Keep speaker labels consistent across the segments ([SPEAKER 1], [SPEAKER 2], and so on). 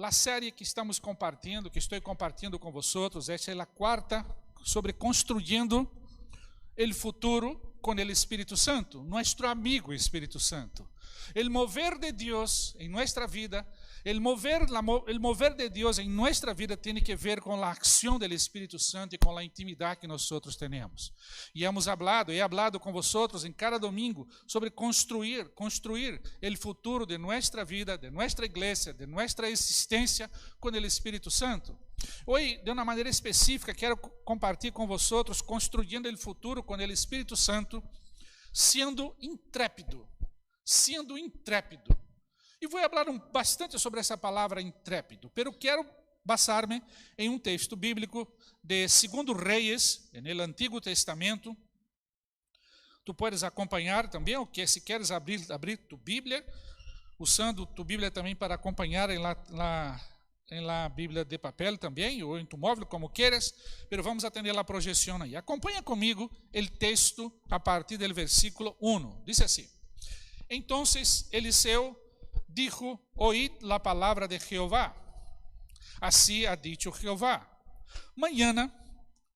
[SPEAKER 1] a série que estamos compartilhando, que estou compartilhando com vocês, esta é a quarta sobre construindo o futuro com o Espírito Santo, nosso amigo Espírito Santo. O mover de Deus em nossa vida, o mover de Deus em nossa vida tem que ver com a ação do Espírito Santo e com a intimidade que nós temos. E he hablado com vocês em cada domingo sobre construir o futuro de nossa vida, de nossa igreja, de nossa existência com o Espírito Santo. Hoje, de uma maneira específica, quero compartilhar com vocês construindo o futuro com o Espírito Santo, sendo intrépido. E vou falar bastante sobre essa palavra intrépido, pero quero basar-me em um texto bíblico de 2 Reis, no Antigo Testamento. Tu podes acompanhar também, ou que se queres abrir tu Bíblia, usando tu Bíblia também para acompanhar em la Bíblia de papel também, ou em tu móvel, como queres, pero vamos atender a projeção aí. Acompanha comigo o texto a partir do versículo 1. Diz assim: Entonces Eliseu dijo: Oíd la palabra de Jehová. Así ha dicho Jehová: Mañana,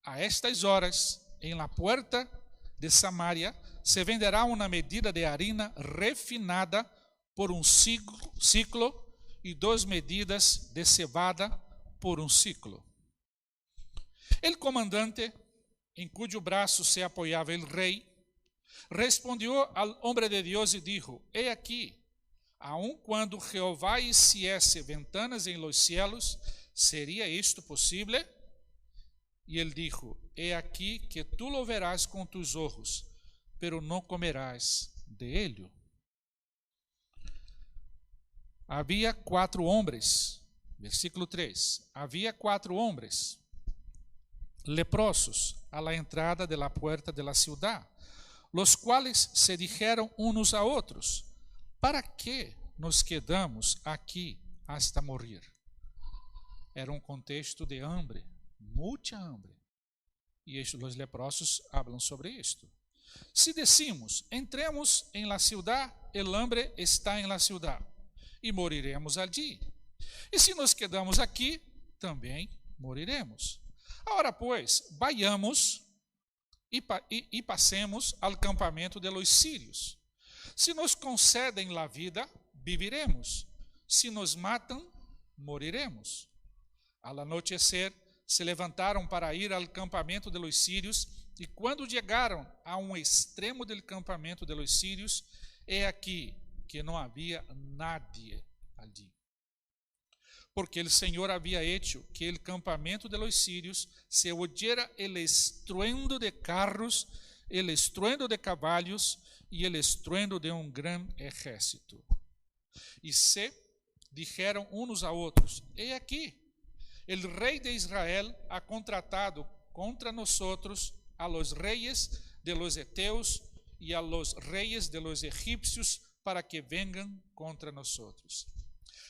[SPEAKER 1] a estas horas, en la puerta de Samaria, se venderá una medida de harina refinada por un ciclo y 2 medidas de cebada por un ciclo. El comandante, en cuyo brazo se apoyaba el rey, respondió al hombre de Dios y dijo: He aquí, aun quando Jehová hiciese ventanas en los cielos, ¿sería esto posible? Y él dijo: He aquí que tú lo verás con tus ojos, pero no comerás de ello. Había 4 hombres, versículo 3, había 4 hombres leprosos a la entrada de la puerta de la ciudad, los cuales se dijeron unos a otros: ¿Para qué nos quedamos aqui hasta morir? Era um contexto de hambre, muita hambre. E os leprosos hablam sobre isto. Si decimos: entremos en la ciudad, el hambre está en la ciudad, e moriremos allí. E se nos quedamos aqui, também moriremos. Agora, pois, vayamos e passemos al campamento de los sírios. Se nos concedem la vida, viviremos. Se nos matam, moriremos. Al anochecer, se levantaram para ir al campamento de los sírios, e quando chegaram a um extremo del campamento de los sírios, he aqui que não havia nadie allí. Porque el Señor había hecho que el campamento de los sírios se oyera el estruendo de carros, el estruendo de caballos e el estruendo de um gran ejército. E se dijeron unos a outros: He aquí, el rei de Israel ha contratado contra nosotros a los reyes de los heteos e a los reyes de los egipcios para que vengan contra nosotros.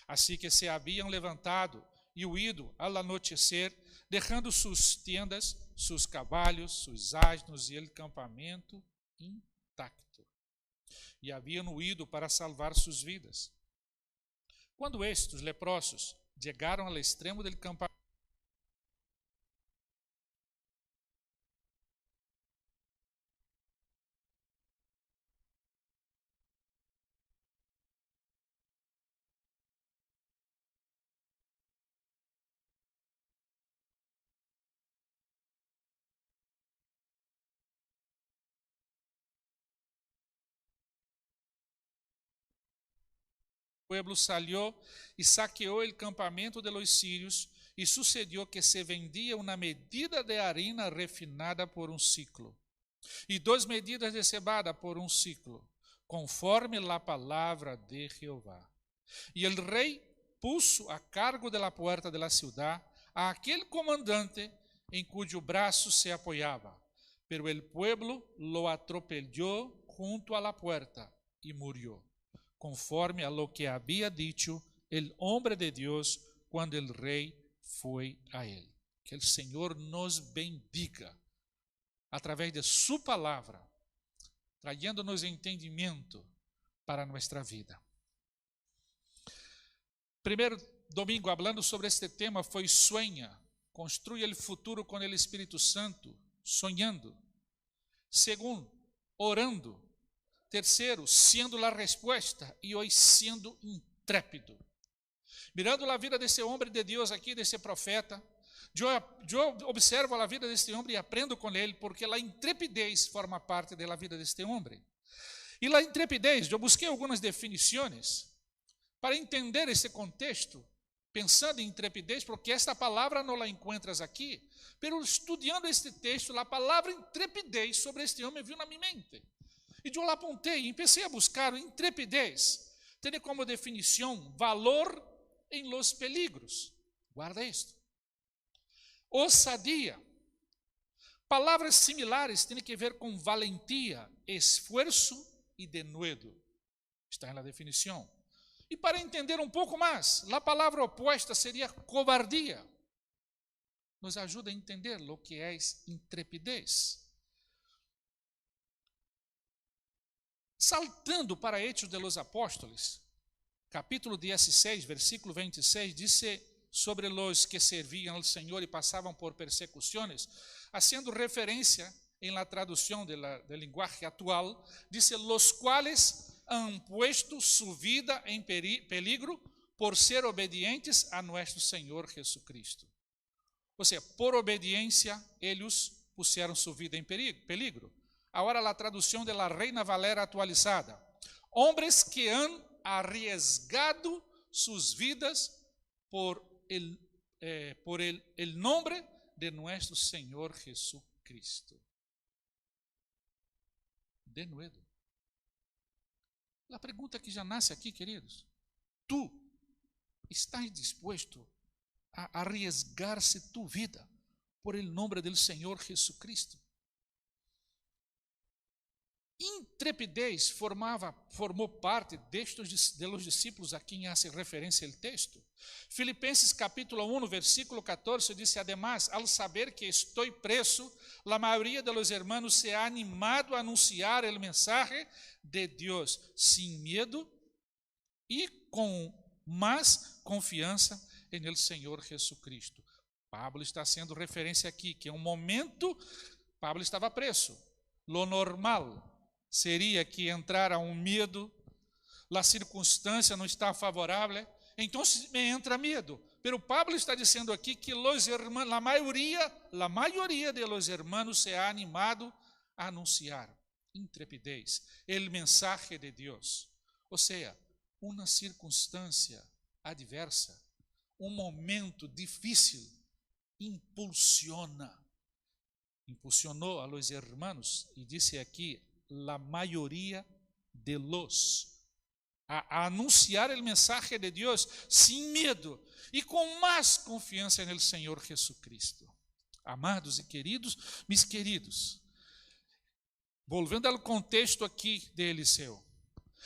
[SPEAKER 1] Así que se habían levantado e huido al anochecer, dejando sus tiendas, sus caballos, sus asnos e el campamento intacto. E haviam huido para salvar sus vidas. Quando estes leprosos chegaram ao extremo del campamento, o pueblo salió y saqueó el campamento de los sirios, y sucedió que se vendía una medida de harina refinada por un ciclo, y 2 medidas de cebada por un ciclo, conforme la palabra de Jehová. Y el rey puso a cargo de la puerta de la ciudad a aquel comandante en cuyo brazo se apoyaba, pero el pueblo lo atropelló junto a la puerta y murió, conforme a lo que había dicho el hombre de Dios cuando el rey fue a él. Que el Señor nos bendiga a través de su palabra, trayéndonos entendimiento para nuestra vida. Primeiro domingo hablando sobre este tema foi sueña, construye el futuro con el Espíritu Santo, soñando. Segundo, orando. Terceiro, sendo a resposta, e hoje sendo intrépido. Mirando a vida desse homem de Deus aqui, desse profeta, eu observo a vida deste homem e aprendo com ele, porque a intrepidez forma parte da vida deste homem. E a intrepidez, eu busquei algumas definições para entender esse contexto, pensando em intrepidez, porque esta palavra não la encontras aqui, pero estudando este texto, a palavra intrepidez sobre este homem veio na minha mente. E eu lá apontei e comecei a buscar intrepidez. Tem como definição valor em los peligros. Guarda isto. Ousadia. Palavras similares têm que ver com valentia, esforço e denuedo. Está na definição. E para entender um pouco mais, a palavra oposta seria covardia. Nos ajuda a entender o que é intrepidez. Saltando para Hechos de los Apóstoles, capítulo 16, versículo 26, dice sobre los que servían al Señor y pasaban por persecuciones, haciendo referencia en la traducción del lenguaje actual, dice, los cuales han puesto su vida en peligro por ser obedientes a nuestro Señor Jesucristo. O sea, por obediencia, ellos pusieron su vida en peligro. Ahora la traducción de la Reina Valera actualizada. Hombres que han arriesgado sus vidas por el nombre de nuestro Señor Jesucristo. De nuevo. La pergunta que já nasce aqui, queridos. Tu estás dispuesto a arriesgar-se tu vida por el nombre del Señor Jesucristo? Intrepidez formou parte de los discípulos a quem hace referência o texto. Filipenses capítulo 1, versículo 14, diz, además, al saber que estou preso, la mayoría de los hermanos se ha animado a anunciar el mensaje de Dios sin miedo y con más confianza en el Señor Jesucristo. Pablo está haciendo referência aqui, que em um momento, Pablo estava preso. Lo normal seria que entrara um medo, a circunstância não está favorável, então me entra medo. Pero Pablo está dizendo aqui que a maioria de los hermanos se ha animado a anunciar intrepidez, el mensaje de Deus. Ou seja, uma circunstância adversa, um momento difícil, impulsionou a los hermanos, e disse aqui, la mayoría de los a anunciar el mensaje de Dios sin miedo y con más confianza en el Señor Jesucristo. Amados e queridos, mis queridos, volvendo ao contexto aqui de Eliseu,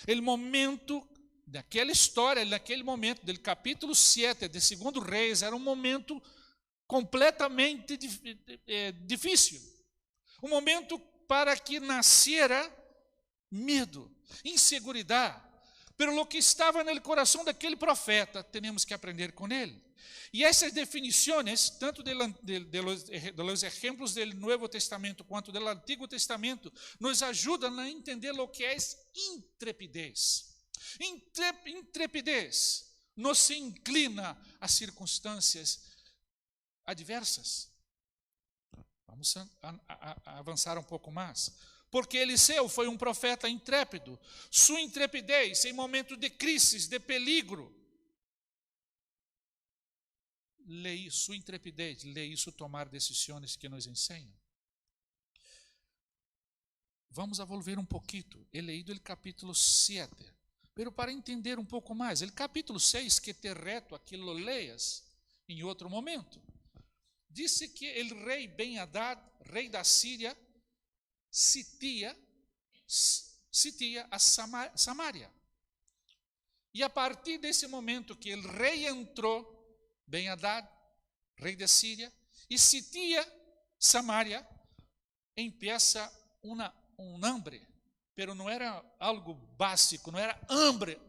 [SPEAKER 1] el momento daquela história, naquele momento, do capítulo 7 de 2 Reis, era um momento completamente difícil, um momento para que nasciera medo, inseguridade. Pero lo que estava no coração daquele profeta, temos que aprender com ele. E essas definições, tanto de los exemplos do Novo Testamento quanto do Antigo Testamento, nos ajudam a entender o que é intrepidez. Intrepidez não se inclina a circunstâncias adversas. Vamos avançar um pouco mais. Porque Eliseu foi um profeta intrépido. Sua intrepidez em momento de crise, de peligro. Sua intrepidez lhe hizo tomar decisões que nos ensinam. Vamos a volver um pouquinho. He leído o capítulo 7. Pero para entender um pouco mais, o capítulo 6, que te reto a que lo leas em outro momento. Disse que o rei Ben-Hadad, rei da Síria, sitia a Samaria. E a partir desse momento que o rei entrou, Ben-Hadad, rei da Síria, e sitia Samaria, empieza hambre, pero não era algo básico, não era hambre.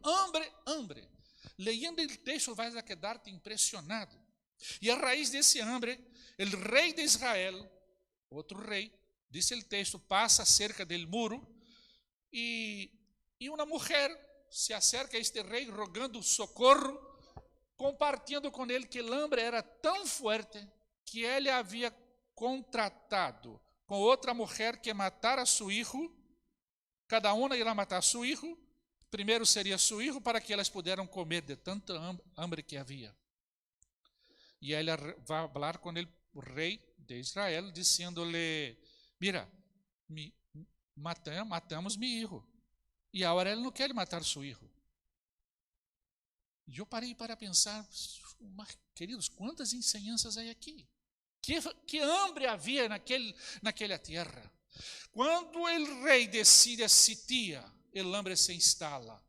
[SPEAKER 1] Leyendo el texto vas a quedarte impresionado. E a raiz desse hambre, o rei de Israel, outro rei, diz o texto, passa cerca del muro e uma mulher se acerca a este rei rogando socorro, compartilhando com ele que o hambre era tão forte que ele havia contratado com outra mulher que matara seu filho, cada uma irá matar seu filho, primeiro seria seu filho para que elas pudessem comer de tanta hambre que havia. E ele vai falar com ele, o rei de Israel, dizendo-lhe, mira, matamos meu filho, e agora ele não quer matar seu filho. E eu parei para pensar, mas, queridos, quantas ensinanças há aqui? Que hambre havia naquela terra. Quando o rei decide a sitia, o hambre se instala.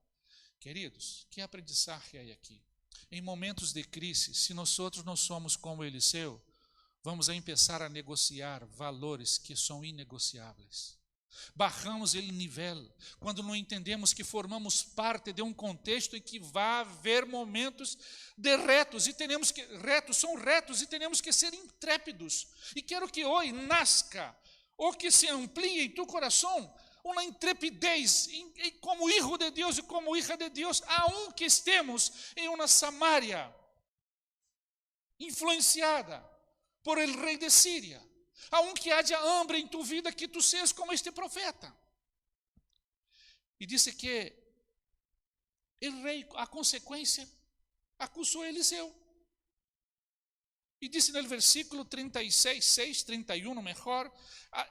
[SPEAKER 1] Queridos, que aprendizagem há aqui? Em momentos de crise, se nós não somos como Eliseu, vamos a começar a negociar valores que são inegociáveis. Barramos o nível quando não entendemos que formamos parte de um contexto em que vai haver momentos de retos e são retos e temos que ser intrépidos. E quero que hoje nasca ou que se amplie em tu coração uma intrepidez como filho de Deus e como hija de Deus, aunque estemos em uma Samaria influenciada por el rei de Síria. Aunque haja hambre em tu vida, que tu seas como este profeta. E disse que o rei, a consequência, acusou Eliseu. E disse no versículo 36, 6, 31, mejor,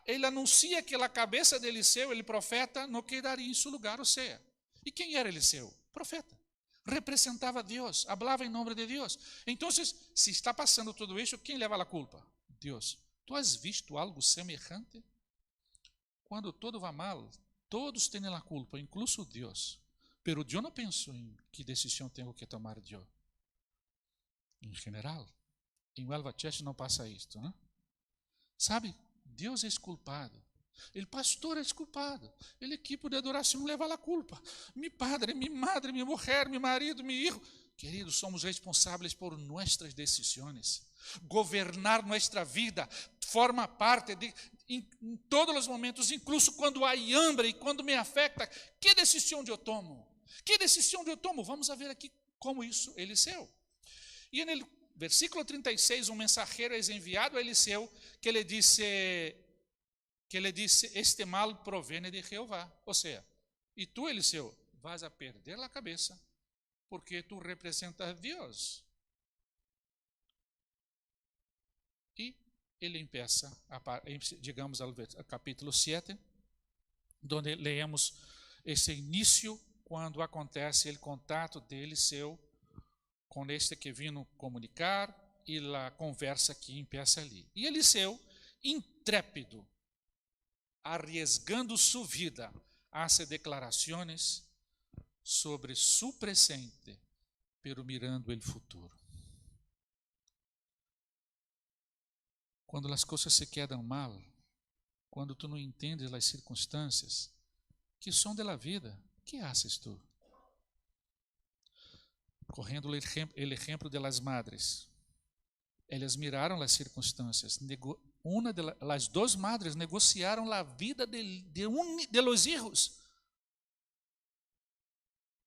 [SPEAKER 1] ele anuncia que a cabeça de Eliseu, o profeta, não quedaria em seu lugar, ou seja. E quem era Eliseu? Profeta. Representava a Deus, falava em nome de Deus. Então, se está passando tudo isso, quem leva a culpa? Deus. Tu has visto algo semejante? Quando todo vai mal, todos têm a culpa, incluso Deus. Pero eu não penso em que decisão tenho que tomar eu. Em geral, em Huelva Church não passa isto, né? Sabe, Deus é culpado. O pastor é culpado. O equipe de adoração leva a culpa. Mi padre, mi madre, mi mulher, mi marido, mi hijo. Queridos, somos responsáveis por nossas decisões. Governar nossa vida forma parte em todos os momentos, incluso quando há hambre e quando me afeta. Que decisão eu tomo? Que decisão eu tomo? Vamos ver aqui como isso Eliseu. E no versículo 36, um mensageiro é enviado a Eliseu que lhe disse, este mal provém de Jeová. Ou seja, e tu, Eliseu, vas a perder a cabeça porque tu representas a Deus. E ele empieza, digamos, ao capítulo 7, onde leemos esse início, quando acontece o contato de Eliseu com este que vino comunicar e a conversa que empieza ali. E Eliseu, intrépido, arriesgando sua vida, hace declarações sobre su presente, pero mirando el futuro. Quando as coisas se quedam mal, quando tu não entendes as circunstâncias que são da vida, que haces tu? Correndo o exemplo de las madres, elas miraram as circunstâncias. As duas madres negociaram a vida de los hijos.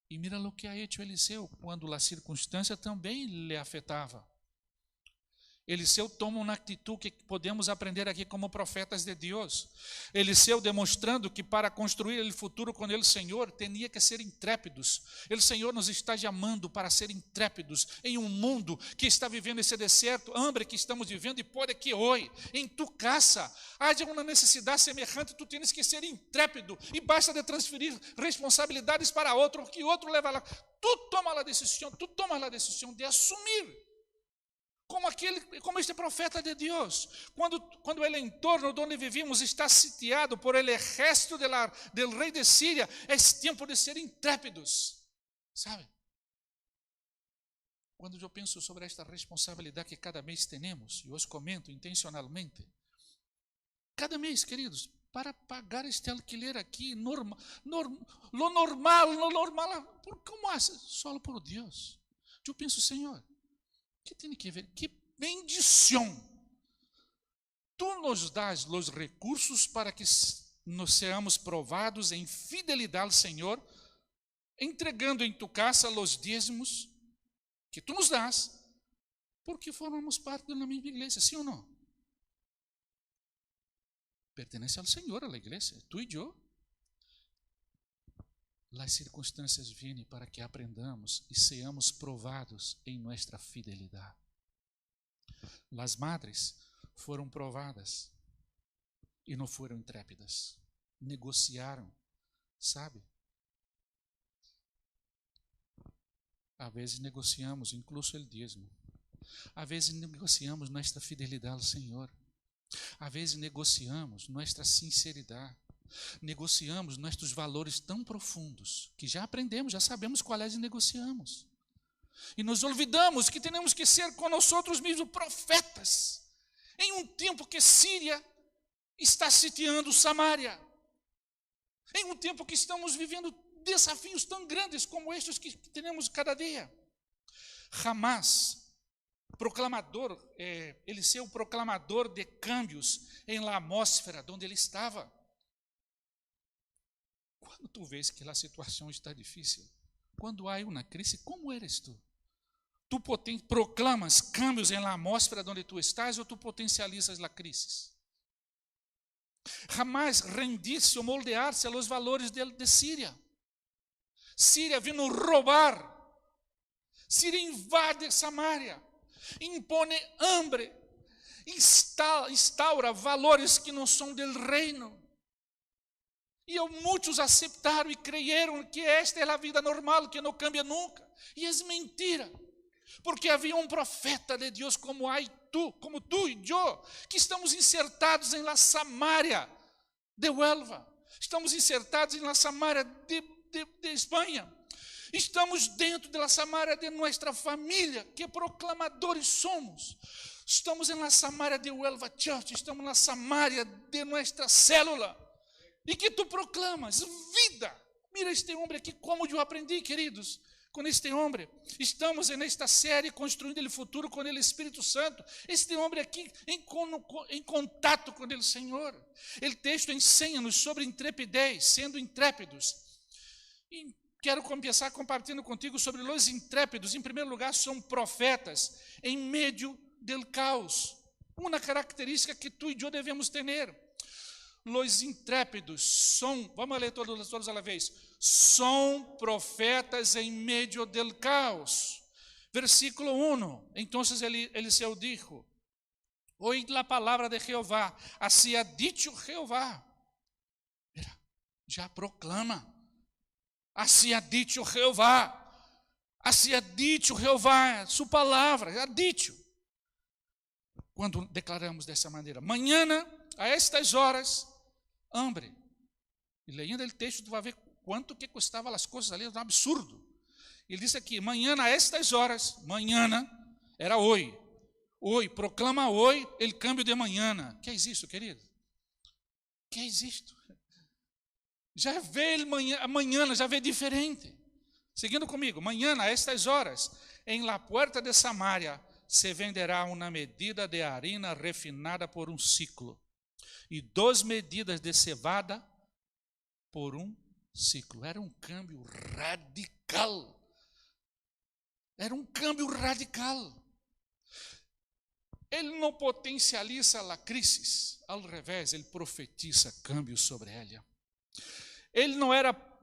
[SPEAKER 1] E mira o que ha hecho Eliseu, quando a circunstância também lhe afetava. Eliseu toma uma atitude que podemos aprender aqui como profetas de Deus. Eliseu demonstrando que para construir o futuro com o Senhor, tinha que ser intrépidos. O Senhor nos está chamando para ser intrépidos em um mundo que está vivendo esse deserto, hambre que estamos vivendo, e pode que hoje, em tu casa, haja uma necessidade semelhante, tu tens que ser intrépido, e basta de transferir responsabilidades para outro, que outro leva lá. Tu tomas a decisão de assumir. Como este profeta de Deus, quando o entorno onde vivimos está sitiado por el exército del rei de Síria, é tempo de ser intrépidos, sabe? Quando eu penso sobre esta responsabilidade que cada mês temos, e os comento intencionalmente, cada mês, queridos, para pagar este alquiler aqui, lo normal, como assim? Só por Deus. Eu penso, Senhor, que tem que ver? Que bendição! Tu nos das os recursos para que nos seamos provados em fidelidade ao Senhor, entregando em tu casa os dízimos que tu nos das, porque formamos parte da mesma igreja, sim ou não? Pertenece ao Senhor, a la igreja, tu e eu. As circunstâncias vêm para que aprendamos e seamos provados em nossa fidelidade. As madres foram provadas e não foram intrépidas. Negociaram, sabe? Às vezes negociamos, incluso o dízimo. Às vezes negociamos nossa fidelidade ao Senhor. Às vezes negociamos nossa sinceridade. Negociamos nossos valores tão profundos que já aprendemos, já sabemos quais negociamos. E nos olvidamos que temos que ser com nós mesmos profetas. Em um tempo que Síria está sitiando Samaria. Em um tempo que estamos vivendo desafios tão grandes como estes que temos cada dia. Hamas, proclamador, Eliseu, proclamador de câmbios em la atmosfera onde ele estava. Quando tu vês que a situação está difícil, quando há uma crise, como eres tu? Tu proclamas câmbios em la atmosfera onde tu estás ou tu potencializas a crise? Jamais rendir-se ou moldear-se aos valores de Síria. Síria vindo roubar. Síria invade Samaria, impõe hambre, instaura valores que não são do reino. E muitos aceitaram e creyeron que esta é a vida normal, que não cambia nunca. E é mentira. Porque havia um profeta de Deus como tu e eu, que estamos insertados em la Samaria de Huelva. Estamos insertados em la Samaria de Espanha. Estamos dentro da Samaria de nossa família, que proclamadores somos. Estamos em la Samaria de Huelva Church, estamos na Samaria de nossa célula. E que tu proclamas vida. Mira este homem aqui, como eu aprendi, queridos, com este homem. Estamos nesta série construindo o futuro com o Espírito Santo. Este homem aqui em contato com o Senhor. O texto ensina-nos sobre intrepidez, sendo intrépidos. E quero começar compartilhando contigo sobre os intrépidos. Em primeiro lugar, são profetas em meio do caos. Uma característica que tu e eu devemos ter. Los intrépidos são, vamos ler todos à la vez, são profetas em meio del caos. Versículo 1, então Eliseu dijo, oíd la palabra de Jehová, assim ha dicho Jehová. Mira, já proclama, assim ha dicho Jehová, assim ha dicho Jehová, sua palavra, ha dicho. Quando declaramos dessa maneira, amanhã, a estas horas, hambre. E lendo o texto, tu vai ver quanto que custavam as coisas ali, era um absurdo. Ele disse aqui, amanhã a estas horas, amanhã era hoje, proclama hoje o câmbio de amanhã. Que é isso, querido? Que é isto? Já vê amanhã, já vê diferente. Seguindo comigo, amanhã a estas horas, em la puerta de Samaria, se venderá uma medida de harina refinada por um ciclo. E 2 medidas de cevada por um ciclo. Era um câmbio radical. Era um câmbio radical. Ele não potencializa a crise, ao revés, ele profetiza câmbio sobre ela. Ele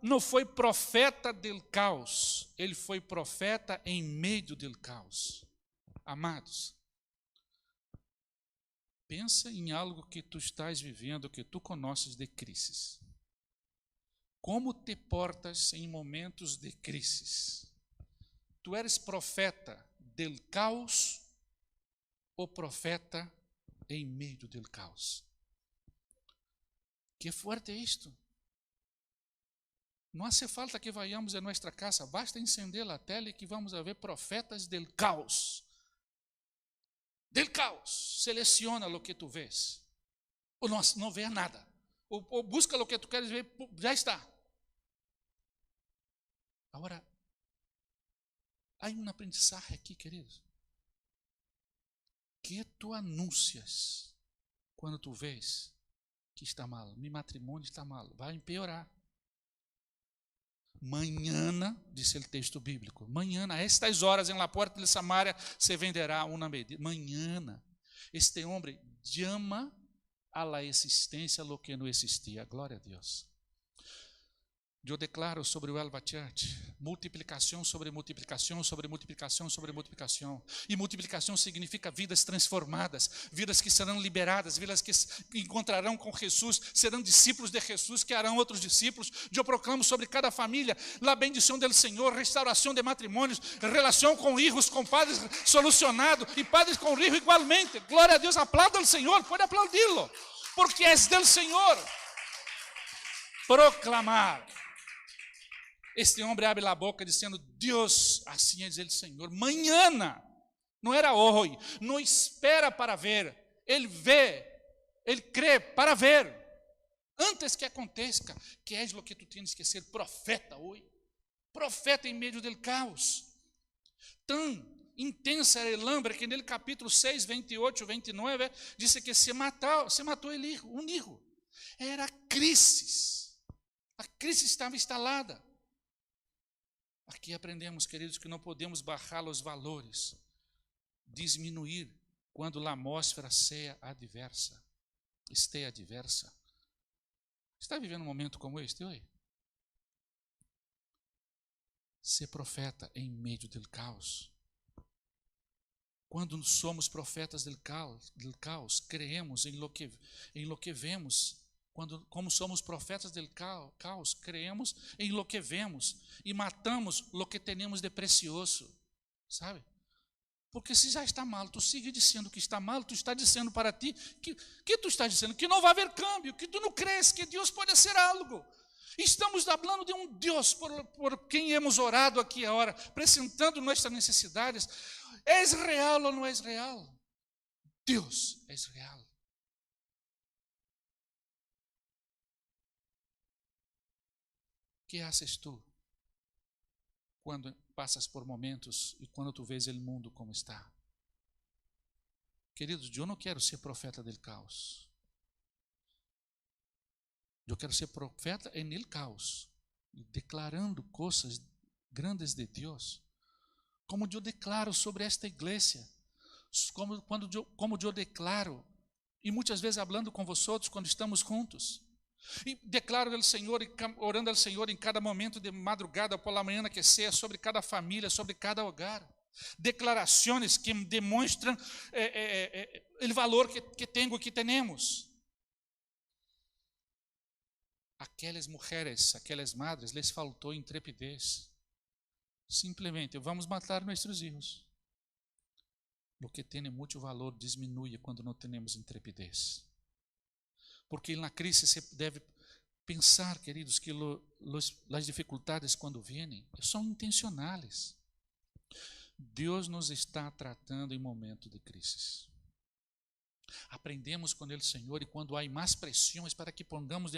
[SPEAKER 1] não foi profeta del caos, ele foi profeta em meio del caos. Amados, pensa em algo que tu estás vivendo, que tu conheces de crises. Como te portas em momentos de crises? Tu eres profeta del caos ou profeta em meio del caos? Que forte é isto. Não hace falta que vayamos a nossa casa, basta encender a tela e que vamos a ver profetas del caos. Del caos, seleciona o que tu vês, ou não vê nada, ou busca o que tu queres ver, já está. Agora, há um aprendizagem aqui, queridos. Que tu anuncias quando tu vês que está mal? Meu matrimônio está mal, vai empeorar. Manhã, disse o texto bíblico, manhã, a estas horas, em la porta de Samaria, se venderá uma medida. Manhã, este homem chama a la existência lo que não existia. Glória a Deus. Eu declaro sobre o Elva Church, multiplicação sobre multiplicação, sobre multiplicação, sobre multiplicação. E multiplicação significa vidas transformadas, vidas que serão liberadas, vidas que encontrarão com Jesus, serão discípulos de Jesus, que harão outros discípulos. Eu proclamo sobre cada família a bendição do Senhor, restauração de matrimônios, relação com filhos, com padres solucionado e padres com filhos igualmente. Glória a Deus, aplauda ao Senhor, pode aplaudi-lo, porque é do Senhor. Proclamar. Este homem abre a boca dizendo, Deus, assim é dizer o Senhor, manhã, não era hoje, não espera para ver, ele vê, ele crê para ver, antes que aconteça, que é o que tu tens que ser profeta hoje, profeta em meio do caos, tão intensa era el hambre que no capítulo 6, 28, 29, diz que se matou ele, um hijo, era crise, a crise estava instalada. Aqui aprendemos, queridos, que não podemos baixar os valores, diminuir quando a atmosfera esteja adversa. Está vivendo um momento como este hoje? Ser profeta em meio do caos. Quando somos profetas do caos, creemos em lo que vemos. Como somos profetas do caos, creemos em lo que vemos e matamos lo que temos de precioso, sabe? Porque se já está mal, tu sigue dizendo que está mal, tu está dizendo para ti, que tu está dizendo? Que não vai haver câmbio, que tu não crês que Deus pode ser algo. Estamos falando de um Deus por quem hemos orado aqui agora, apresentando nossas necessidades. É real ou não é real? Deus é real. O que haces tu quando passas por momentos e quando tu vês o mundo como está? Queridos, eu não quero ser profeta do caos. Eu quero ser profeta en caos, declarando coisas grandes de Deus, como eu declaro sobre esta igreja, como eu declaro, e muitas vezes falando com vocês quando estamos juntos. E declaro ao Senhor, orando ao Senhor em cada momento de madrugada, por la manhã que seja, sobre cada família, sobre cada hogar. Declarações que demonstram o valor que tenho, que temos. Aquelas mulheres, aquelas madres, les faltou intrepidez. Simplesmente, vamos matar nossos filhos. O que tem muito valor diminui quando não temos intrepidez. Porque na crise se deve pensar, queridos, que as dificuldades quando vêm são intencionais. Deus nos está tratando em momento de crise. Aprendemos com o Senhor e quando há mais pressões para que pongamos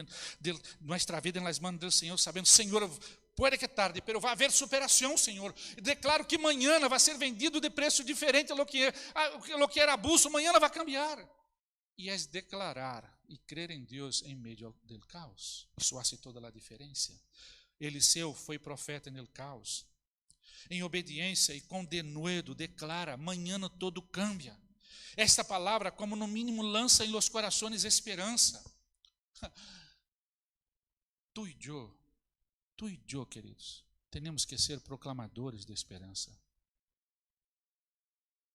[SPEAKER 1] nossa vida nas mãos do Senhor, sabendo, Senhor, pode que tarde, pero vai haver superação, Senhor. Declaro que amanhã vai ser vendido de preço diferente a lo que era abuso, amanhã vai cambiar. E é declarar e crer em Deus em meio do caos. Isso faz toda a diferença. Eliseu foi profeta no caos. Em obediência e com denuedo, declara, amanhã todo cambia. Esta palavra, como no mínimo, lança em los corações esperança. Tu e eu, queridos, temos que ser proclamadores de esperança.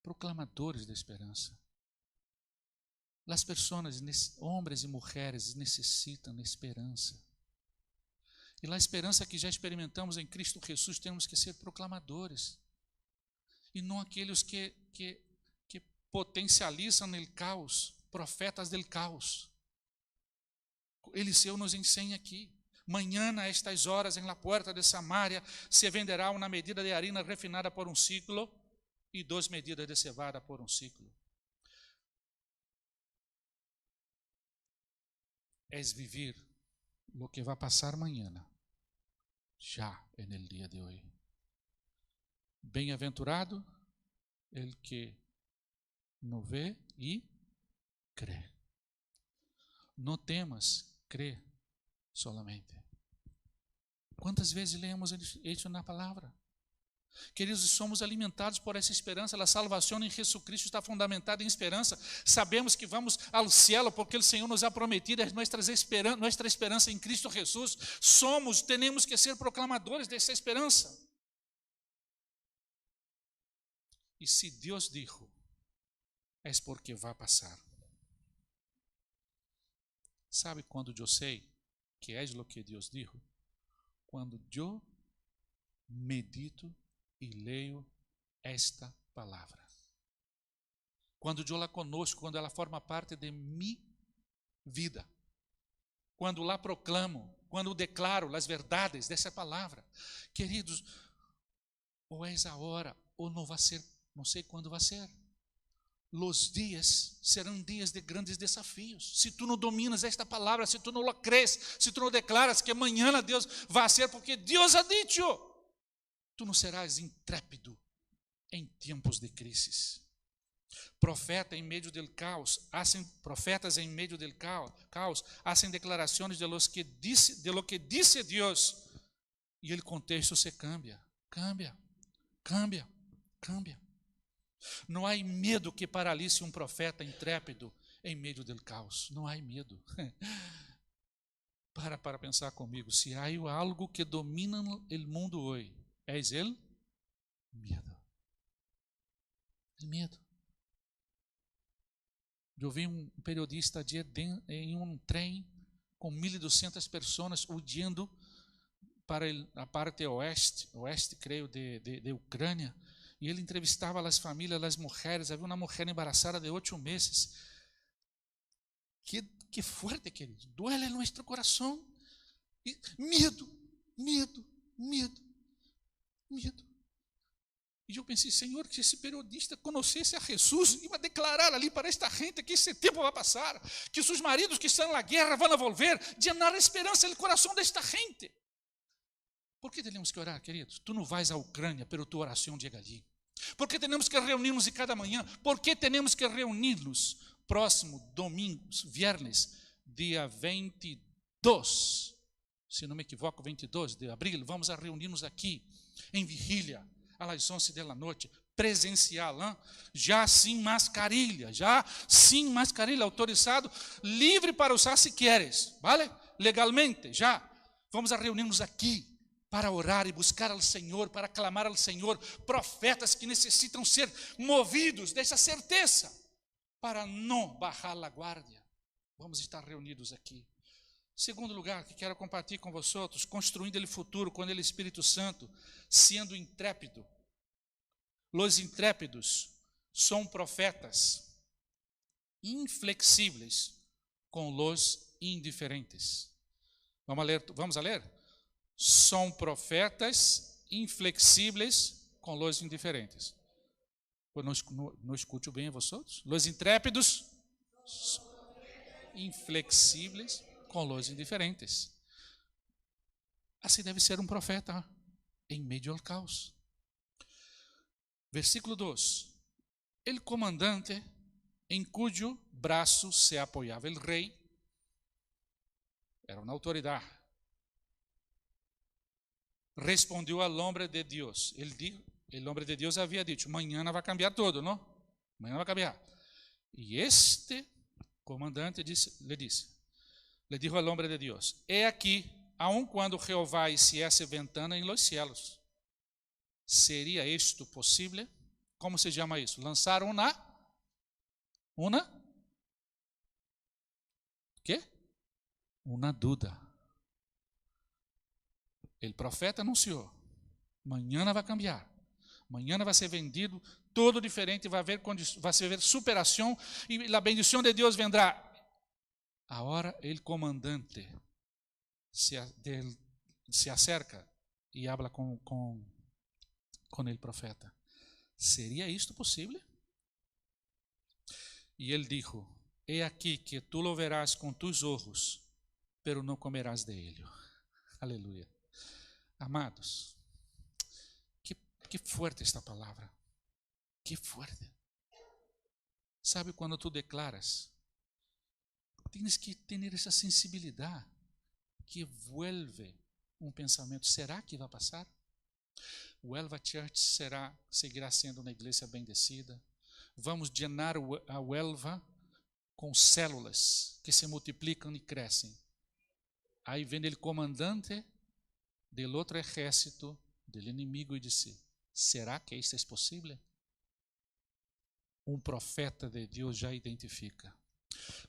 [SPEAKER 1] Proclamadores de esperança. As pessoas, homens e mulheres, necessitam de esperança. E a esperança que já experimentamos em Cristo Jesus, temos que ser proclamadores. E não aqueles que potencializam o caos, profetas del caos. Eliseu nos ensina aqui. Manhã, a estas horas, em la puerta de Samaria, se venderá uma medida de harina refinada por um ciclo e 2 medidas de cevada por um ciclo. é vivir lo que vai passar mañana, já en el dia de hoje. Bem-aventurado el que não vê e crê. Não temas, crê solamente. Quantas vezes lemos isso na palavra? Queridos, somos alimentados por essa esperança. A salvação em Jesus Cristo está fundamentada em esperança. Sabemos que vamos ao céu porque o Senhor nos ha prometido nossa esperança em Cristo Jesus. Temos que ser proclamadores dessa esperança. E se Deus dijo, é porque vai passar. ¿Sabe quando eu sei que é o que Deus dijo? Quando eu medito e leio esta palavra. Quando eu la conosco, quando ela forma parte de minha vida. Quando la proclamo, quando declaro as verdades dessa palavra. Queridos, ou é a hora, ou não vai ser, não sei quando vai ser. Los dias serão dias de grandes desafios. Se tu não dominas esta palavra, se tu não la crees, se tu não declaras que amanhã Deus vai ser porque Deus ha dicho, tu não serás intrépido em tempos de crises. Profetas em meio do caos hacen declarações de lo que disse Deus, e o contexto se cambia. Não há medo que paralise um profeta intrépido em meio do caos. Não há medo. Para pensar comigo. Se há algo que domina o mundo hoje, é ele? Medo. O medo. Eu vi um periodista em um trem com 1.200 pessoas huyendo para a parte oeste, creio, de Ucrânia. E ele entrevistava as famílias, as mulheres. Havia uma mulher embarazada de 8 meses. Que forte, querido. Duele em nosso coração. Medo. E eu pensei, Senhor, que esse periodista conhecesse a Jesus e vai declarar ali para esta gente que esse tempo vai passar, que seus maridos que estão na guerra vão volver, llenar a esperança no coração desta gente. Por que temos que orar, queridos? Tu não vais à Ucrânia, pero tua oração chega ali. Por que temos que reunir-nos em cada manhã? Por que temos que reunir-nos próximo domingo, viernes, dia 22, se não me equivoco, 22 de abril, vamos a reunir-nos aqui em vigília, às 11 da noite, presencial, já sem mascarilha, autorizado, livre para usar se queres, vale? Legalmente, já. Vamos a reunir-nos aqui para orar e buscar ao Senhor, para clamar ao Senhor, profetas que necessitam ser movidos dessa certeza, para não baixar a guarda. Vamos estar reunidos aqui. Segundo lugar, que quero compartilhar com vocês, construindo o futuro com o Espírito Santo, sendo intrépido. Os intrépidos são profetas inflexíveis com os indiferentes. Vamos a ler? São profetas inflexíveis com os indiferentes. Não escuto bem a vocês? Os intrépidos inflexíveis com os indiferentes. Assim deve ser um profeta em meio ao caos. Versículo 2. El comandante em cujo braço se apoiava o rei, era uma autoridade, respondeu ao homem de Deus. O homem de Deus havia dito, amanhã vai cambiar todo, não? Amanhã vai cambiar. E este comandante lhe disse, le dijo ao homem de Deus, he aqui, aun quando Jeová hiciese ventana em los cielos, ¿sería esto posible? ¿Cómo se llama isso? Lançar ¿qué? Uma dúvida. O profeta anunciou, amanhã vai cambiar, amanhã vai ser vendido, todo diferente, vai haver superação e a bendição de Deus vendrá. Agora o comandante se acerca e habla com o profeta. ¿Sería isto possível? E ele dijo, he aqui que tu lo verás com tus ojos, pero no comerás de ello. Aleluia. Amados, que fuerte esta palavra. Que fuerte. Sabe quando tu declaras, tienes que ter essa sensibilidade que vuelve pensamento. Será que vai passar? O Elva Church seguirá sendo uma igreja bendecida. Vamos llenar a Elva com células que se multiplicam e crescem. Aí vem o comandante do outro exército, do inimigo, e disse: será que isso é possível? Profeta de Deus já identifica.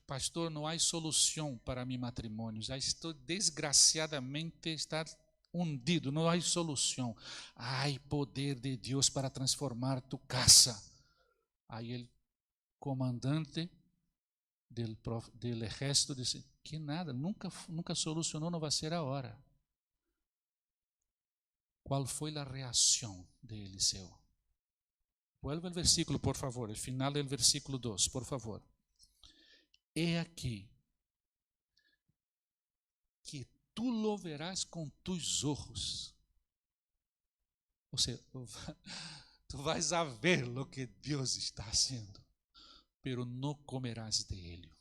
[SPEAKER 1] Pastor, não há solução para meu matrimônio. Já estou desgraciadamente hundido. Não há solução. Há poder de Deus para transformar tu casa. Aí ele, comandante do exército, disse: que nada, nunca solucionou, não vai ser a hora. Qual foi a reação de Eliseu? Vuelva al versículo, por favor, el final del versículo 2, por favor. He aquí que tú lo verás con tus ojos. Ou seja, tu vais a ver lo que Deus está haciendo, pero no comerás de ello.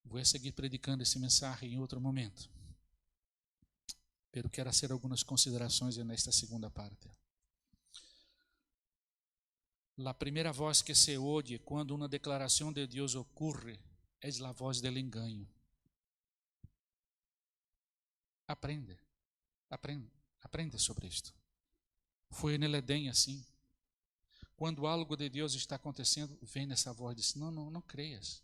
[SPEAKER 1] Vou seguir predicando esse mensagem em outro momento, pero quero fazer algumas considerações nesta segunda parte. A primeira voz que se ouve quando uma declaração de Deus ocorre é a voz do engano. Aprende sobre isto. Foi no Edém assim. Quando algo de Deus está acontecendo, vem essa voz e diz: não creias.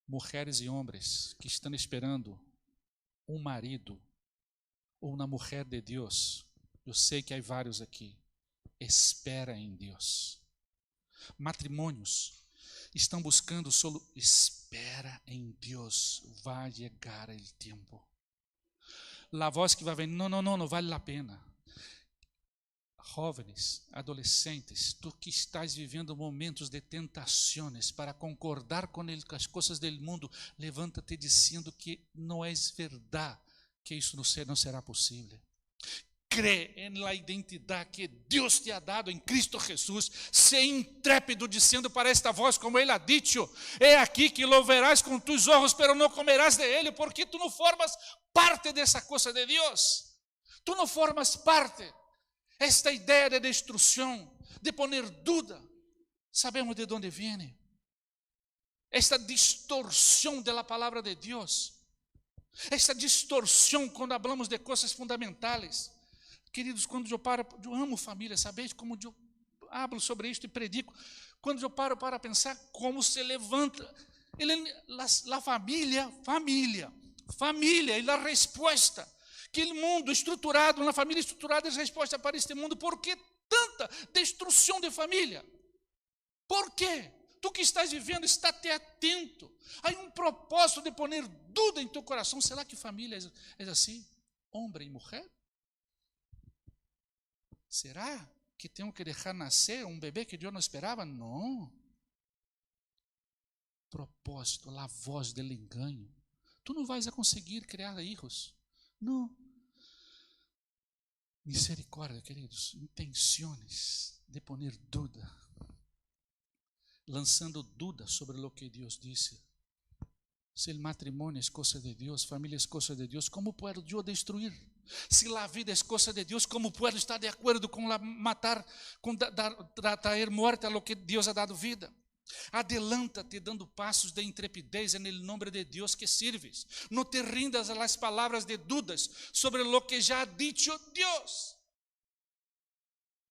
[SPEAKER 1] Mulheres e homens que estão esperando marido ou uma mulher de Deus, eu sei que há vários aqui. Espera em Deus. Matrimônios estão buscando espera em Deus. Vai chegar o tempo. A voz que vai vir: não vale a pena. Jovens, adolescentes, tu que estás vivendo momentos de tentações para concordar com as coisas do mundo, levanta-te dizendo que não é verdade, que isso não será possível. Crê na identidade que Deus te ha dado em Cristo Jesus. Sé intrépido dizendo para esta voz, como ele ha dicho: é aqui que lo verás com tus ojos, pero não comerás de ele, porque tu não formas parte dessa coisa de Deus. Tu não formas parte. Esta ideia de destruição, de poner dúvida, sabemos de onde vem. Esta distorção da palavra de Deus. Esta distorção quando falamos de coisas fundamentais. Queridos, quando eu amo família, sabeis como eu hablo sobre isto e predico. Quando eu paro para pensar como se levanta a família, e a resposta. Que o mundo estruturado, uma família estruturada é a resposta para este mundo. Por que tanta destruição de família? Por quê? Tu que estás vivendo, estate atento. Há propósito de poner dúvida em teu coração. Será que família é assim? Homem e mulher? Será que tenho que deixar nascer bebê que Deus não esperava? Não. Propósito, a voz do engano. Tu não vais conseguir criar filhos. Não. Misericórdia, queridos. Intenções de poner dúvida. Lançando dúvida sobre o que Deus disse. Se o matrimônio é coisa de Deus, família é coisa de Deus, como pode eu destruir? Se a vida é coisa de Deus, como pode estar de acordo com matar, com trazer morte a lo que Deus ha dado vida? Adelanta-te dando passos de intrepidez no nome de Deus que sirves. Não te rindas às palavras de dúvidas sobre o que já ha dicho Deus.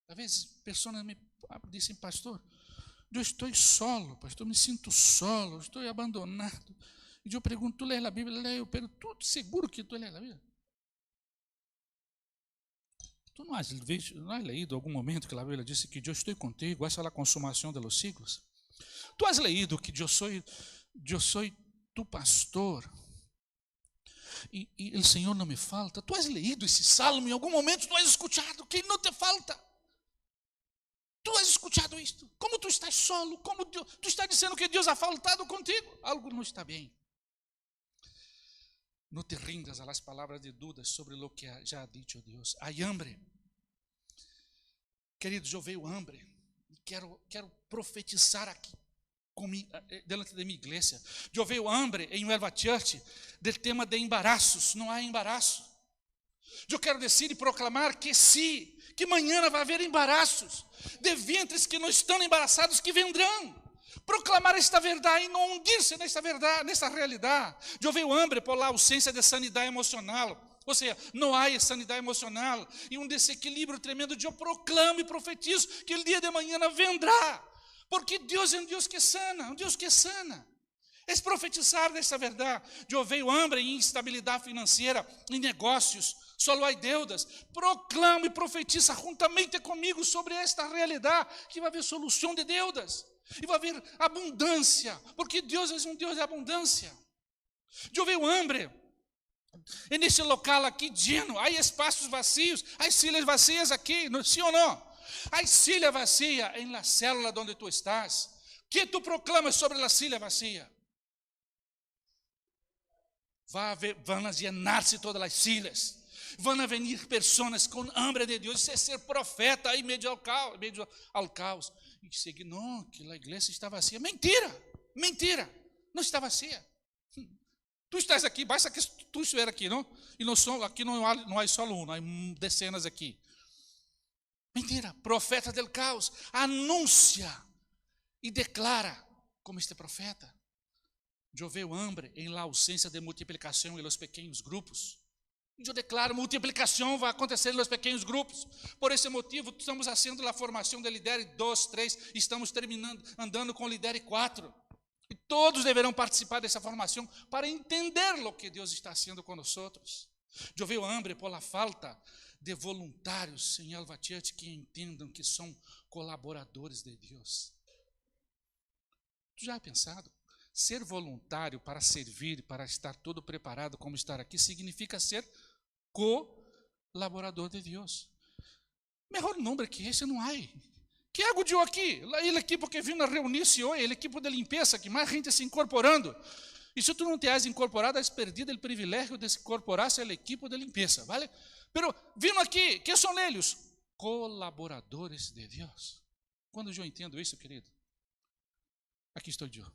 [SPEAKER 1] Às vezes, pessoas me dizem: pastor, eu estou solo, pastor, me sinto solo, estou abandonado. E eu pergunto: tu lês a Bíblia? Leio, pero tu seguro que tu lês a Bíblia? Tu não has leído algum momento que a Bíblia disse que eu estou contigo hasta a consumação de los siglos? Tu has leído que eu sou tu pastor e o Senhor não me falta? Tu has leído esse salmo em algum momento? Tu has escutado que não te falta? Tu has escutado isto? Como tu estás solo? Como tu estás dizendo que Deus ha faltado contigo? Algo não está bem. Não te rindas a las palavras de dudas sobre lo que já ha dicho Deus. Há hambre. Queridos, eu vejo hambre. Quero profetizar aqui, delante da minha igreja. Eu vejo hambre em Elva Church, do tema de embaraços. Não há embaraço. Eu quero descer e proclamar que sim, que amanhã vai haver embaraços, de ventres que não estão embaraçados, que vendrão. Proclamar esta verdade e não hundir-se nesta verdade, nessa realidade. Eu vejo hambre por la ausência de sanidade emocional. Ou seja, não há sanidade emocional e um desequilíbrio tremendo. Eu proclamo e profetizo que o dia de amanhã vendrá. Porque Deus é um Deus que sana, um Deus que sana. É profetizar dessa verdade. Eu vejo hambre em instabilidade financeira, em negócios, solo há deudas. Proclamo e profetiza juntamente comigo sobre esta realidade, que vai haver solução de deudas. E vai haver abundância, porque Deus é um Deus de abundância. Eu vejo hambre. E nesse local aqui, lleno, há espaços vazios, há silhas vazias aqui, sim ou não? Há silha vazia em la célula onde tu estás. Que tu proclamas sobre a silha vazia? Vão llenar-se todas as silhas. Vão venir pessoas com hambre de Deus. Isso é ser profeta aí meio ao caos. E seguir, não, que a igreja está vazia. Mentira, não está vazia. Tu estás aqui, basta que tu estiver aqui, não? E aqui não há só um, há dezenas aqui. Mentira, profeta del caos, anuncia e declara como este profeta. Eu vejo hambre em la ausência de multiplicação em los pequenos grupos. Eu declaro, multiplicação vai acontecer nos pequenos grupos. Por esse motivo, estamos fazendo a formação de Lidere 2, 3, estamos andando com Lidere 4. E todos deverão participar dessa formação para entender o que Deus está fazendo conosco. Eu vejo hambre por la falta de voluntários em Elva Church que entendam que são colaboradores de Deus. Tu já has pensado? Ser voluntário para servir, para estar todo preparado como estar aqui, significa ser colaborador de Deus. Melhor nome que esse não há. Que hago eu aqui? Ele equipo que viu na reunir-se hoje, ele equipo de limpeza, que mais gente se incorporando. E se tu não te has incorporado, has perdido o privilégio de se incorporar-se ao equipo de limpeza, ¿vale? Pero vindo aqui, que são eles? Colaboradores de Deus. Quando eu entendo isso, querido, aqui estou eu.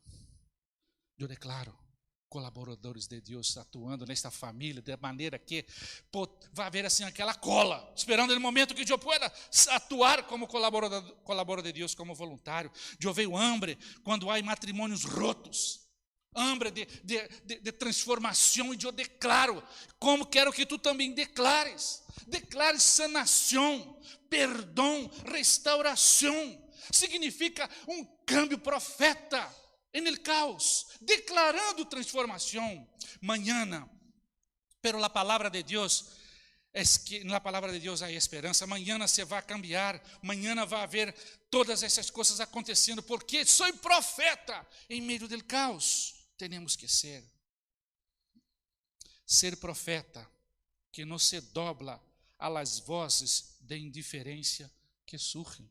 [SPEAKER 1] Eu declaro colaboradores de Deus atuando nesta família, de maneira que vai haver assim aquela cola, esperando no momento que eu pueda atuar como colaborador de Deus, como voluntário. Eu vejo hambre quando há matrimônios rotos, hambre de transformação, e eu declaro, como quero que tu também declares sanação, perdão, restauração. Significa um câmbio profeta en el caos, declarando transformação. Mañana, pero la palabra de Deus es que na palavra de Deus há esperança. Mañana se vai cambiar, mañana vai haver todas essas coisas acontecendo, porque sou profeta em meio del caos. Temos que ser profeta que não se dobla a las vozes de indiferença que surgem.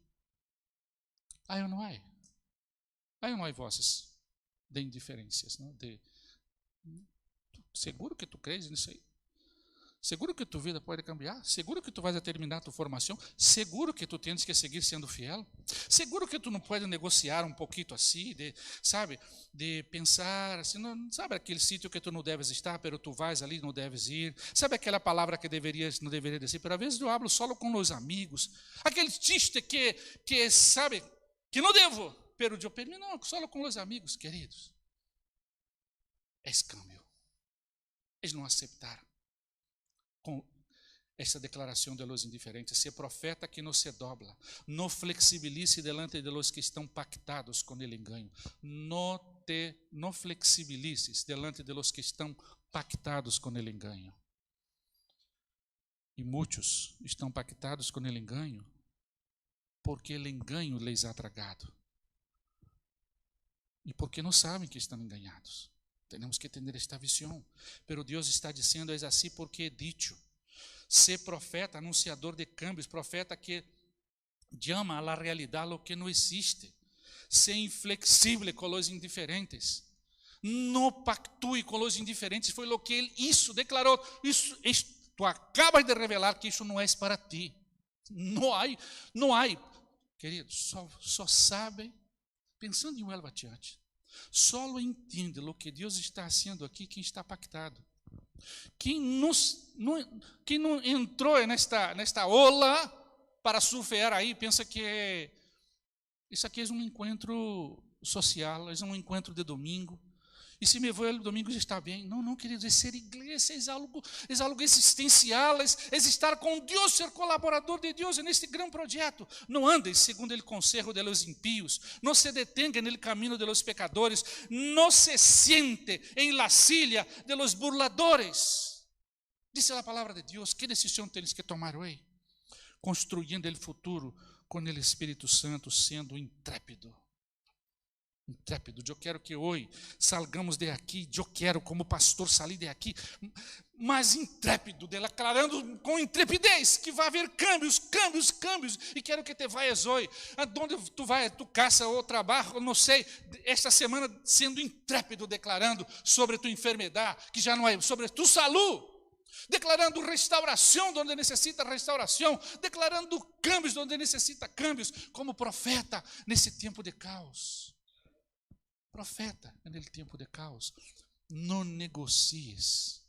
[SPEAKER 1] Há ou não há? Há ou não há vozes de indiferenças, não? Seguro que tu crês nisso aí? Seguro que tua vida pode cambiar? Seguro que tu vais terminar a tua formação? Seguro que tu tens que seguir sendo fiel? Seguro que tu não pode negociar um pouquinho assim, de pensar assim, não, sabe aquele sítio que tu não deves estar, pero tu vais ali, não deves ir? Sabe aquela palavra que não deveria dizer? Pero às vezes eu hablo solo com os amigos, aquele chiste que sabe, que não devo, pero eu permito, não, solo com os amigos, queridos. É cambio. Eles não aceitaram com essa declaração de los indiferentes. Ser profeta que não se dobla, não flexibilize delante de los que estão pactados com el engano. Não flexibilices delante de los que estão pactados com el engano. E muitos estão pactados com el engano porque el engano lhes ha tragado. E porque não sabem que estão enganados. Temos que entender esta visão. Pero Deus está dizendo, é assim porque é dito. Ser profeta, anunciador de câmbios, profeta que llama a la realidad lo que no existe. Ser inflexível com os indiferentes. Não pactue com os indiferentes. Foi o que ele declarou. Tu acabas de revelar que isso não é para ti. Não há. Queridos, só sabem, pensando em Huelva Church, só entende o que Deus está fazendo aqui quem está pactado. Quem não entrou nesta ola para surfear aí, pensa que isso aqui é um encontro social, é um encontro de domingo. E se me vou o domingo já está bem. Não, queridos, é ser igreja, é algo existencial, é estar com Deus, ser colaborador de Deus neste grande projeto. Não andes segundo o conselho de los impíos, não se detenga no caminho de los pecadores, não se siente em la silla de los burladores. Dice a palavra de Deus, que decisão tens que tomar hoje? Construindo o futuro com o Espírito Santo, sendo intrépido. Eu quero que hoje salgamos de aqui, eu quero como pastor sair de aqui mais intrépido, declarando com intrepidez que vai haver câmbios, e quero que te vayas hoje, aonde tu vai, tu casa ou trabalho, não sei, esta semana sendo intrépido, declarando sobre tua enfermidade, que já não é, sobre tua saúde, declarando restauração onde necessita restauração, declarando câmbios onde necessita câmbios, como profeta nesse tempo de caos. Profeta, no tempo de caos, não negocies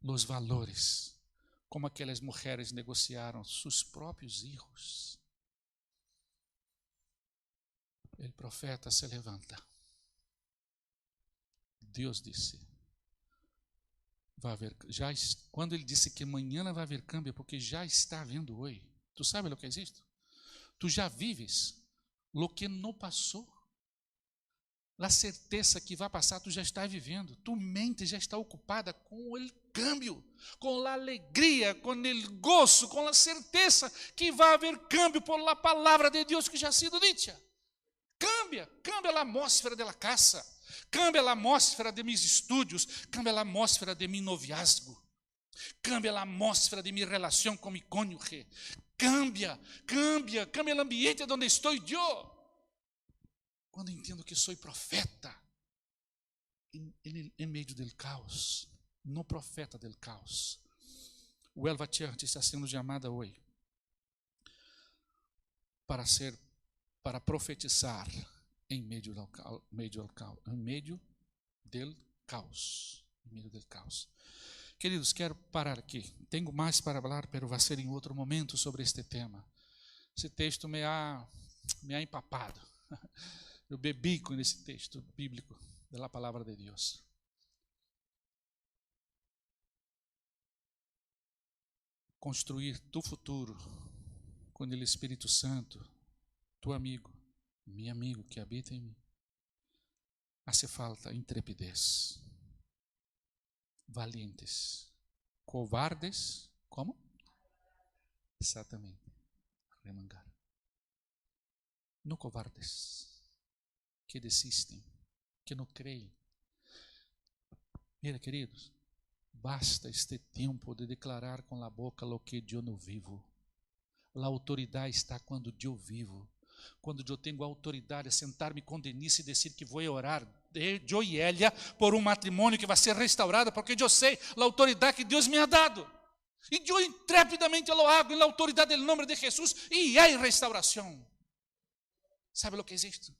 [SPEAKER 1] os valores como aquelas mulheres negociaram seus próprios filhos. O profeta se levanta. Deus disse, vai haver, quando ele disse que amanhã vai haver câmbio, porque já está havendo hoje. Tu sabes o que é isto? Tu já vives o que não passou. A certeza que vai passar, tu já está vivendo. Tu mente já está ocupada com o câmbio, com a alegria, com o gozo, com a certeza que vai haver câmbio por la palavra de Deus que já ha sido dicha. Cambia a atmosfera da casa, cambia a atmosfera de mis estudos, cambia a atmosfera de mi noviazgo, cambia a atmosfera de mi relação com mi cônjuge, cambia o ambiente onde estou eu. Quando entendo que sou profeta em meio do caos, não profeta do caos. O Huelva Church está sendo chamada hoje para profetizar em meio do caos. Queridos, quero parar aqui. Tenho mais para falar, mas vai ser em outro momento sobre este tema. Esse texto me ha empapado. Eu bebi com esse texto bíblico da palavra de Deus. Construir tu futuro com o Espírito Santo, tu amigo, meu amigo que habita em mim. Hace falta intrepidez, valientes, covardes, como? Exatamente, remangar. Não covardes, que desistem, que não creem. Mira, queridos, basta este tempo de declarar com a boca o que eu não vivo. A autoridade está quando eu vivo. Quando eu tenho a autoridade a sentar-me com Denise e dizer que vou orar, eu e ela, por um matrimônio que vai ser restaurado, porque eu sei a autoridade que Deus me ha dado. E eu intrepidamente lo hago na autoridade do nome de Jesus e há restauração. ¿Sabe o que é isto?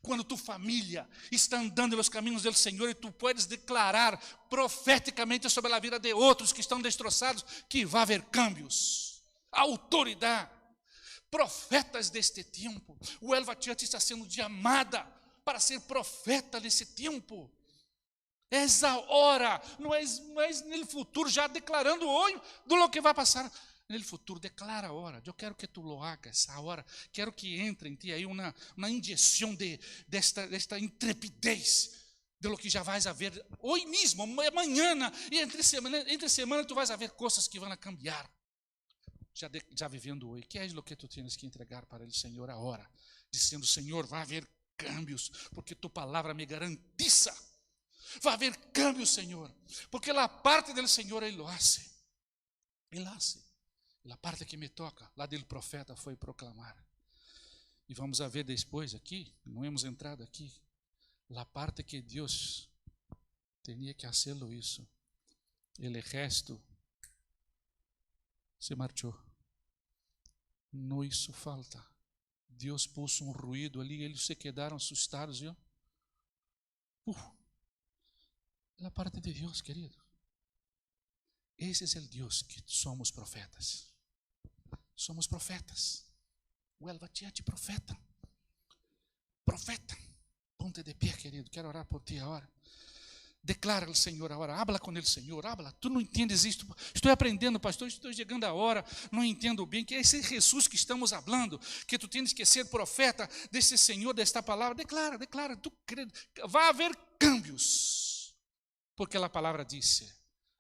[SPEAKER 1] Quando tua família está andando nos caminhos do Senhor e tu podes declarar profeticamente sobre a vida de outros que estão destroçados, que vai haver câmbios. Autoridade. Profetas deste tempo. O Huelva Church está sendo chamada para ser profeta nesse tempo. É a hora, não é no futuro, já declarando hoje do que vai passar. No futuro, declara a hora. Eu quero que tu lo hagas a hora. Quero que entre em ti aí uma injeção desta intrepidez de lo que já vais a ver hoje mesmo, amanhã e entre semana tu vais a ver coisas que vão cambiar. Já vivendo hoje. Que é o que tu tens que entregar para o Senhor a hora, dizendo: Senhor, vai haver câmbios, porque tu palavra me garantiza. Vai haver câmbios, Senhor, porque a parte do Senhor Ele lo hace. Ele hace. A parte que me toca, lá do profeta, foi proclamar. E vamos a ver depois aqui, não hemos entrado aqui, a parte que Deus tinha que fazê-lo isso. O resto se marchou. Não hizo falta. Deus pôs um ruído ali, eles se quedaram assustados, viu? É a parte de Deus, querido. Esse é o Deus que somos profetas. Somos profetas. O Elvatiate profeta. Profeta. Ponte de pé, querido. Quero orar por ti agora. Declara ao Senhor agora. Habla com ele, Senhor. Habla. Tu não entendes isto. Estou aprendendo, pastor. Estou chegando a hora. Não entendo bem. Que é esse Jesus que estamos falando. Que tu tens que ser profeta desse Senhor, desta palavra. Declara, declara. Tu crê. Vai haver câmbios. Porque a palavra disse.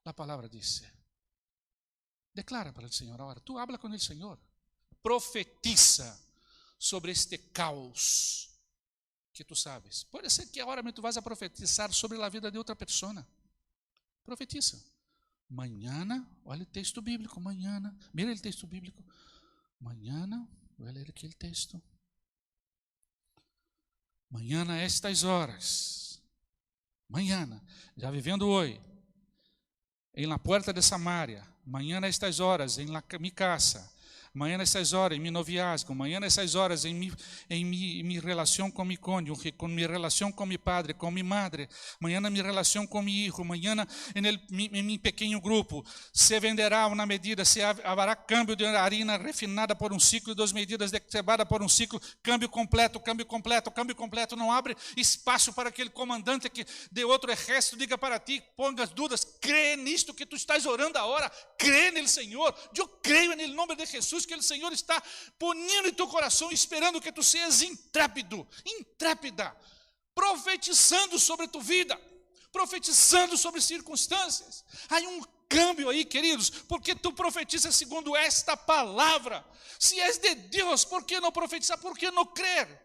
[SPEAKER 1] A palavra disse. Declara para o Senhor agora. Tu habla com ele, Senhor. Profetiza sobre este caos que tu sabes. Pode ser que agora tu vas a profetizar sobre a vida de outra pessoa. Profetiza. Mañana, olha o texto bíblico, mañana. Mira o texto bíblico. Mañana, vou ler aqui o texto. Mañana a estas horas. Mañana, já vivendo hoje. Em la puerta de Samaria. Mañana a estas horas, em la mi casa. Amanhã nessas horas, em meu noviazgo, amanhã nessas horas, em minha relação com meu cônjuge, com minha relação com meu padre, com minha madre, amanhã na minha relação com meu filho, amanhã em meu pequeno grupo, se venderá uma medida, se haverá câmbio de harina refinada por um ciclo, 2 medidas de cebada por um ciclo, câmbio completo, câmbio completo, câmbio completo, não abre espaço para aquele comandante que de outro exército diga para ti, ponga as dúvidas, crê nisto que tu estás orando agora, crê no Senhor, eu creio no nome de Jesus, que o Senhor está ponindo em teu coração, esperando que tu sejas intrépido, intrépida, profetizando sobre tu vida, profetizando sobre circunstâncias. Há um câmbio aí, queridos, porque tu profetizas segundo esta palavra. Se és de Deus, por que não profetizar? Por que não crer?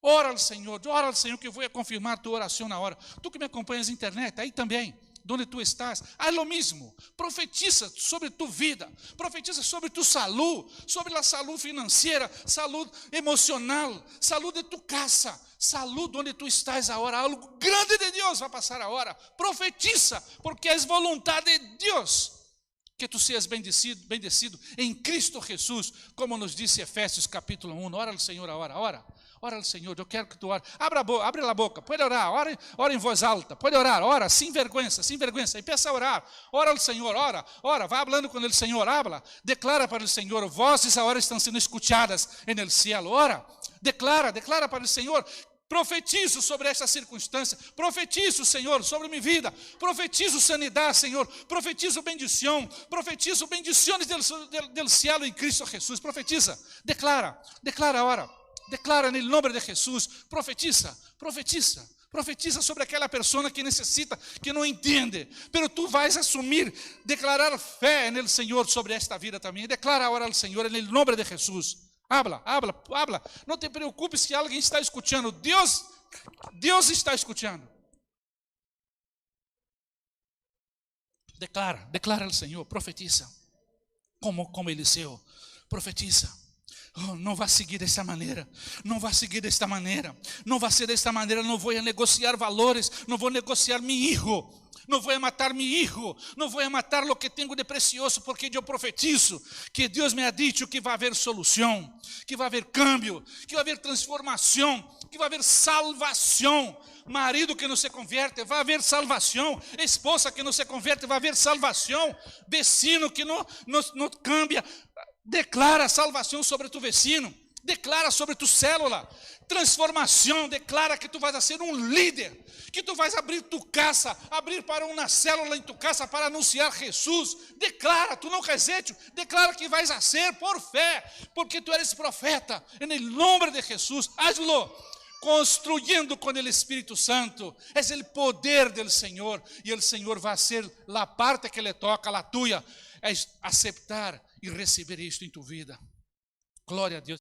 [SPEAKER 1] Ora ao Senhor que eu vou confirmar tua oração na hora. Tu que me acompanhas na internet, aí também. Onde tu estás, haz lo mesmo, profetiza sobre tu vida, profetiza sobre tu saúde, sobre a saúde financeira, saúde emocional, saúde de tu casa, saúde onde tu estás agora, algo grande de Deus vai passar agora, profetiza, porque é vontade de Deus, que tu seas bendecido em Cristo Jesus, como nos disse Efésios capítulo 1, ora ao Senhor agora, ora ao Senhor, eu quero que tu ore, abre a boca, pode orar, ora em voz alta, pode orar, ora, sem vergonha, empieza a orar, ora ao Senhor, ora, vai falando com o Senhor, habla, declara para o Senhor, vozes agora estão sendo escutadas no cielo, ora, declara para o Senhor, profetizo sobre esta circunstância, profetizo, Senhor, sobre minha vida, profetizo sanidade, Senhor, profetizo bendição, profetizo bendições del cielo em Cristo Jesus, profetiza, declara agora, declara no nome de Jesus, profetiza sobre aquela pessoa que necessita, que não entende, pero tu vais assumir, declarar fé no Senhor sobre esta vida também, declara agora ao Senhor no nome de Jesus, habla, não te preocupes se alguém está escutando, Deus está escutando, declara ao Senhor, profetiza, como Eliseu, profetiza. Oh, não vai seguir desta maneira, não vai ser desta maneira, não vou negociar valores, não vou negociar meu filho, não vou matar meu filho, não vou matar o que tenho de precioso, porque eu profetizo que Deus me ha dicho que vai haver solução, que vai haver câmbio, que vai haver transformação, que vai haver salvação. Marido que não se converte, vai haver salvação. Esposa que não se converte, vai haver salvação. Vecino que não cambia, declara salvação sobre tu vecino, declara sobre tu célula, transformação, declara que tu vais ser um líder, que tu vais abrir tu casa, abrir para uma célula em tu casa para anunciar Jesus, declara, tu não hesite, declara que vais ser por fé, porque tu eres profeta, em nome de Jesus, hazlo, construindo com o Espírito Santo, é o poder do Senhor, e o Senhor vai ser a parte que lhe toca, a tua, é aceitar e receber isto em tua vida. Glória a Deus.